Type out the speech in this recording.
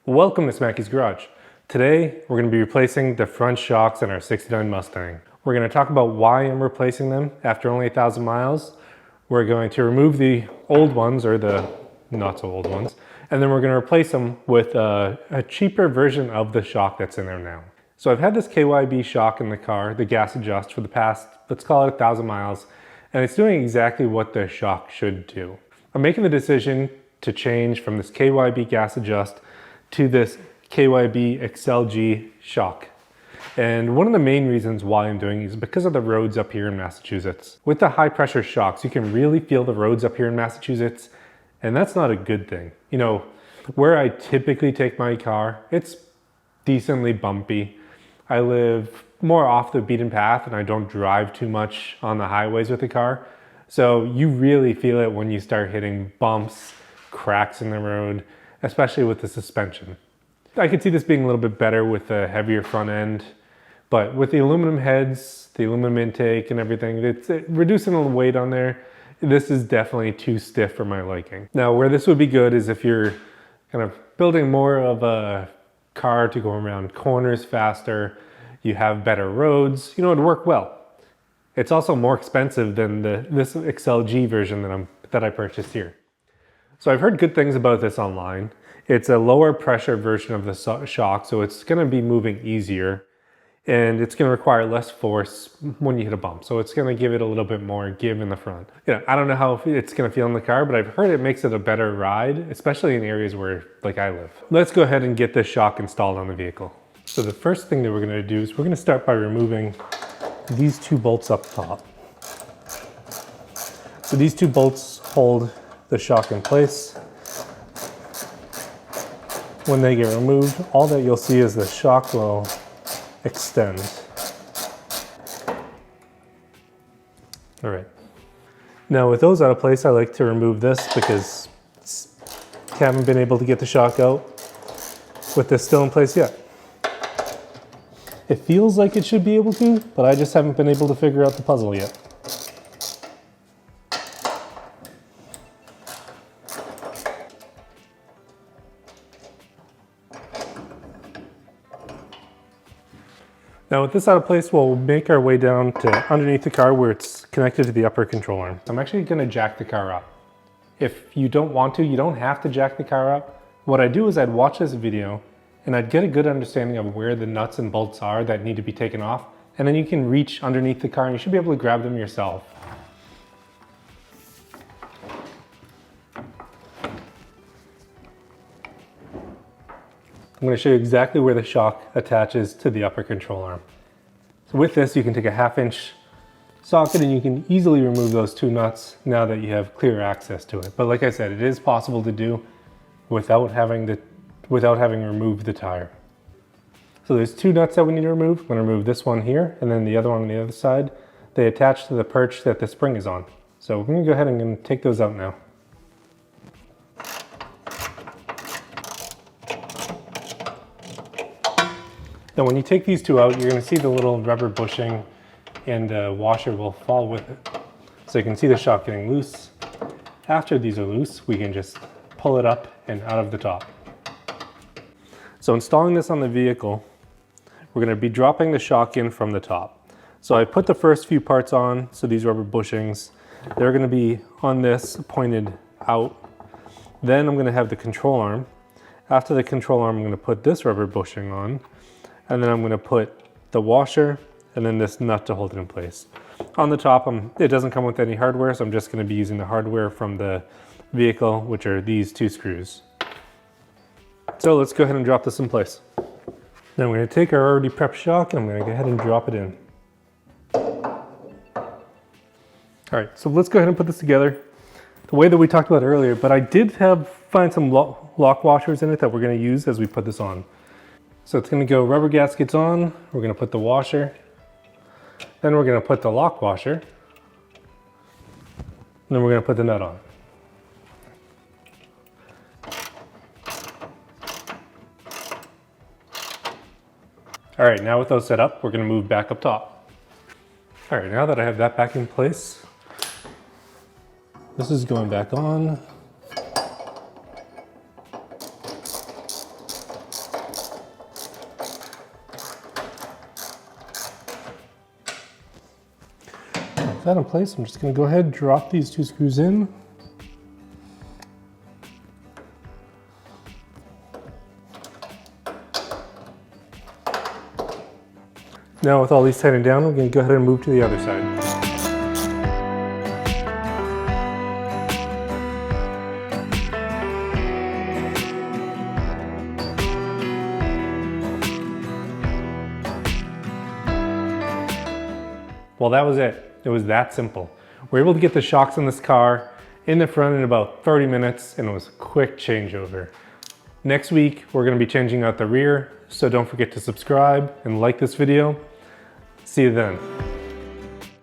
Welcome to Smaky's Garage. Today, we're going to be replacing the front shocks in our 69 Mustang. We're going to talk about why I'm replacing them after only 1,000 miles. We're going to remove the old ones, or the not so old ones, and then we're going to replace them with a cheaper version of the shock that's in there now. So I've had this KYB shock in the car, the gas adjust, for the past, let's call it 1,000 miles, and it's doing exactly what the shock should do. I'm making the decision to change from this KYB gas adjust to this KYB XLG shock. And one of the main reasons why I'm doing it is because of the roads up here in Massachusetts. With the high pressure shocks, you can really feel the roads up here in Massachusetts, and that's not a good thing. You know, where I typically take my car, it's decently bumpy. I live more off the beaten path and I don't drive too much on the highways with the car. So you really feel it when you start hitting bumps, cracks in the road, especially with the suspension. I could see this being a little bit better with a heavier front end, but with the aluminum heads, the aluminum intake and everything, it's reducing the weight on there. This is definitely too stiff for my liking. Now, where this would be good is if you're kind of building more of a car to go around corners faster, you have better roads, you know, it'd work well. It's also more expensive than this XLG version that I purchased here. So I've heard good things about this online. It's a lower pressure version of the shock, so it's going to be moving easier, and it's going to require less force when you hit a bump. So it's going to give it a little bit more give in the front. You know, I don't know how it's going to feel in the car, but I've heard it makes it a better ride, especially in areas where, like I live. Let's go ahead and get this shock installed on the vehicle. So the first thing that we're going to do is we're going to start by removing these two bolts up top. So these two bolts hold the shock in place. When they get removed, all that you'll see is the shock will extend. All right. Now with those out of place, I like to remove this because I haven't been able to get the shock out with this still in place yet. It feels like it should be able to, but I just haven't been able to figure out the puzzle yet. Now with this out of place, we'll make our way down to underneath the car where it's connected to the upper control arm. I'm actually going to jack the car up. If you don't want to, you don't have to jack the car up. What I do is I'd watch this video and I'd get a good understanding of where the nuts and bolts are that need to be taken off, and then you can reach underneath the car and you should be able to grab them yourself. I'm going to show you exactly where the shock attaches to the upper control arm. So with this, you can take a 1/2 inch socket and you can easily remove those two nuts now that you have clear access to it. But like I said, it is possible to do without having removed the tire. So there's two nuts that we need to remove. I'm going to remove this one here and then the other one on the other side. They attach to the perch that the spring is on. So we're going to go ahead and take those out now. Now when you take these two out, you're going to see the little rubber bushing and the washer will fall with it. So you can see the shock getting loose. After these are loose, we can just pull it up and out of the top. So installing this on the vehicle, we're going to be dropping the shock in from the top. So I put the first few parts on, so these rubber bushings, they're going to be on this pointed out. Then I'm going to have the control arm. After the control arm, I'm going to put this rubber bushing on. And then I'm going to put the washer and then this nut to hold it in place. On the top, it doesn't come with any hardware, so I'm just going to be using the hardware from the vehicle, which are these two screws. So let's go ahead and drop this in place. Now I'm going to take our already prepped shock and I'm going to go ahead and drop it in. All right, so let's go ahead and put this together the way that we talked about earlier, but I did find some lock washers in it that we're going to use as we put this on. So it's going to go rubber gaskets on, we're going to put the washer, then we're going to put the lock washer, and then we're going to put the nut on. All right, now with those set up, we're going to move back up top. All right, now that I have that back in place, this is going back on. that in place, I'm just going to go ahead and drop these 2 screws in. Now with all these tightened down, we're going to go ahead and move to the other side. Well, that was it. It was that simple. We're able to get the shocks on this car in the front in about 30 minutes, and it was a quick changeover. Next week, we're going to be changing out the rear, so don't forget to subscribe and like this video. See you then.